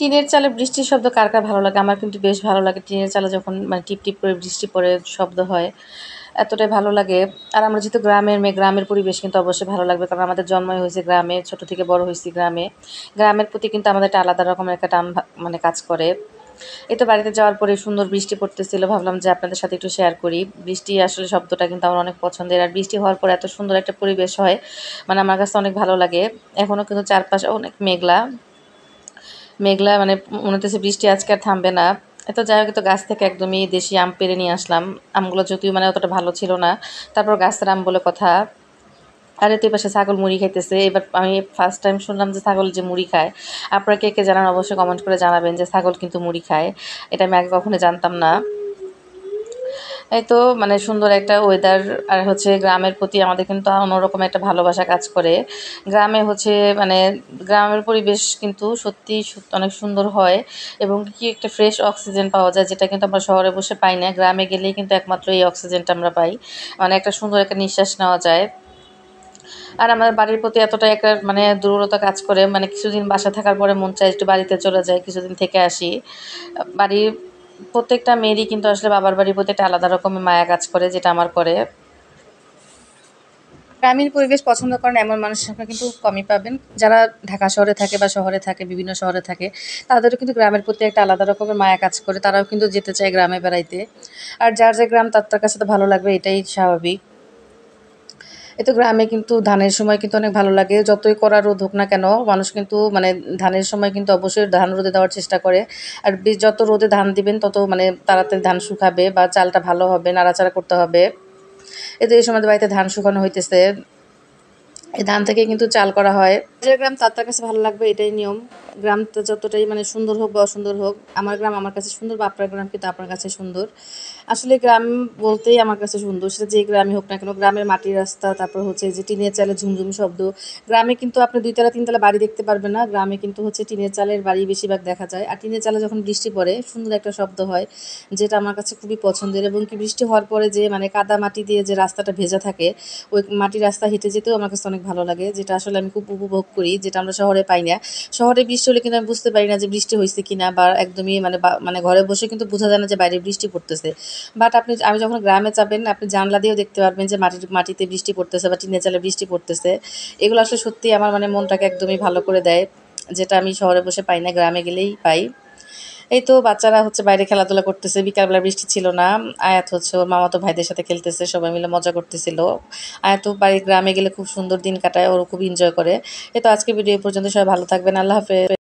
টিনের চালে বৃষ্টির শব্দ কার কার ভালো লাগে? আমার কিন্তু বেশ ভালো লাগে। টিনের চালে যখন মানে টিপ, টিপ করে বৃষ্টি পড়ে শব্দ হয়, এতটাই ভালো লাগে। আর আমরা যেহেতু গ্রামের মেয়ে, গ্রামের পরিবেশ কিন্তু অবশ্যই ভালো লাগবে। কারণ আমাদের জন্মই হইছে গ্রামে, ছোট থেকে বড় হইছি গ্রামে। গ্রামের প্রতি কিন্তু আমাদের একটা আলাদা রকমের একটা টান মানে কাজ করে। এই তো বাড়িতে যাওয়ার পরে সুন্দর বৃষ্টি পড়তেছিল। ভাবলাম যে আপনাদের সাথে একটু শেয়ার করি। বৃষ্টি আসলে শব্দটা কিন্তু আমার অনেক পছন্দের। আর বৃষ্টি হওয়ার পর এত সুন্দর একটা পরিবেশ হয়, মানে আমার কাছে অনেক ভালো লাগে। এখনও কিন্তু চারপাশে অনেক মেঘলা। মেঘলা মানে মনে হতেছে বৃষ্টি আজকে আর থামবে না। তো যাই হোক, তো গাছ থেকে একদমই দেশি আম পেড়ে নিয়ে আসলাম। আমগুলো যদিও মানে অতটা ভালো ছিল না, তারপর গাছের আম বলে কথা। আর এতে পাশে ছাগল মুড়ি খাইতেছে। এবার আমি ফার্স্ট টাইম শুনলাম যে ছাগল যে মুড়ি খায়। আপনারা কে কে জানান অবশ্যই কমেন্ট করে জানাবেন যে ছাগল কিন্তু মুড়ি খায়। এটা আমি আগে কখনো জানতাম না। এই তো মানে সুন্দর একটা ওয়েদার। আর হচ্ছে গ্রামের প্রতি আমাদের কিন্তু অন্যরকম একটা ভালোবাসা কাজ করে। গ্রামে হচ্ছে মানে গ্রামের পরিবেশ কিন্তু সত্যিই অনেক সুন্দর হয়, এবং কি একটা ফ্রেশ অক্সিজেন পাওয়া যায়, যেটা কিন্তু আমরা শহরে বসে পাই না। গ্রামে গেলেই কিন্তু একমাত্র এই অক্সিজেনটা আমরা পাই। মানে একটা সুন্দর একটা নিঃশ্বাস নেওয়া যায়। আর আমার বাড়ির প্রতি এতটাই একটা মানে দুর্বলতা কাজ করে, মানে কিছুদিন বাসা থাকার পরে মন চায় একটু বাড়িতে চলে যাই, কিছুদিন থেকে আসি। বাড়ির প্রত্যেকটা মেয়েরই কিন্তু আসলে বাবার বাড়ির প্রতি একটা আলাদা রকমের মায়া কাজ করে, যেটা আমার করে। গ্রামীণ পরিবেশ পছন্দ করেন এমন মানুষের সংখ্যা কিন্তু কমই পাবেন। যারা ঢাকা শহরে থাকে বা শহরে থাকে, বিভিন্ন শহরে থাকে, তাদেরও কিন্তু গ্রামের প্রতি একটা আলাদা রকমের মায়া কাজ করে। তারাও কিন্তু যেতে চায় গ্রামে বেড়াইতে। আর যার যে গ্রাম তার কাছে তো ভালো লাগবে, এটাই স্বাভাবিক। এই তো গ্রামে কিন্তু ধানের সময় কিন্তু অনেক ভালো লাগে। যতই কড়া রোদ হোক না কেন, মানুষ কিন্তু মানে ধানের সময় কিন্তু অবশ্যই ধান রোদে দেওয়ার চেষ্টা করে। আর যত রোদে ধান দিবেন তত মানে তাড়াতাড়ি ধান শুকাবে বা চালটা ভালো হবে, নাড়াচাড়া করতে হবে। এই তো এই সময় তো বাড়িতে ধান শুকানো হইতেছে। এই ধান থেকে কিন্তু চাল করা হয়। যে গ্রাম তার কাছে ভালো লাগবে, এটাই নিয়ম। গ্রামটা যতটাই মানে সুন্দর হোক বা অসুন্দর হোক, আমার গ্রাম আমার কাছে সুন্দর বা আপনার গ্রাম কিন্তু আপনার কাছে সুন্দর। আসলে গ্রাম বলতেই আমার কাছে সুন্দর, সেটা যে গ্রামই হোক না কেন। গ্রামের মাটির রাস্তা, তারপর হচ্ছে যে টিনের চালের ঝুমঝুম শব্দ। গ্রামে কিন্তু আপনি ২ তলা ৩ তলা বাড়ি দেখতে পারবেন না। গ্রামে কিন্তু হচ্ছে টিনের চালের বাড়ি বেশিরভাগ দেখা যায়। আর টিনের চালে যখন বৃষ্টি পড়ে সুন্দর একটা শব্দ হয়, যেটা আমার কাছে খুবই পছন্দের। এবং কি বৃষ্টি হওয়ার পরে যে মানে কাদা মাটি দিয়ে যে রাস্তাটা ভেজা থাকে, ওই মাটির রাস্তা হেঁটে যেতেও আমার কাছে অনেক ভালো লাগে, যেটা আসলে আমি খুব উপভোগ করি, যেটা আমরা শহরে পাই না। শহরে বৃষ্টি হলে কিন্তু আমি বুঝতে পারি না যে বৃষ্টি হইছে কিনা, বা একদমই মানে মানে ঘরে বসে কিন্তু বোঝা যায় না যে বাইরে বৃষ্টি পড়তেছে। বাট আমি যখন গ্রামে যাবেন, আপনি জানলা দিয়েও দেখতে পারবেন যে মাটিতে বৃষ্টি পড়তেছে বা টিনের চালে বৃষ্টি পড়তেছে। এগুলো আসলে সত্যিই আমার মানে মনটাকে একদমই ভালো করে দেয়, যেটা আমি শহরে বসে পাই না, গ্রামে গেলেই পাই। এই তো বাচ্চারা হচ্ছে বাইরে খেলাধুলা করতেছে। বিকালবেলা বৃষ্টি ছিল না। আয়াত হচ্ছে ওর মামাতো ভাইদের সাথে খেলতেছে। সবাই মিলে মজা করতেছিল। আয়াতও গ্রামে গেলে খুব সুন্দর দিন কাটায়। ওরও খুব এনজয় করে। এই তো আজকের ভিডিও এ পর্যন্ত। সবাই ভালো থাকবেন। আল্লাহ হাফেজ।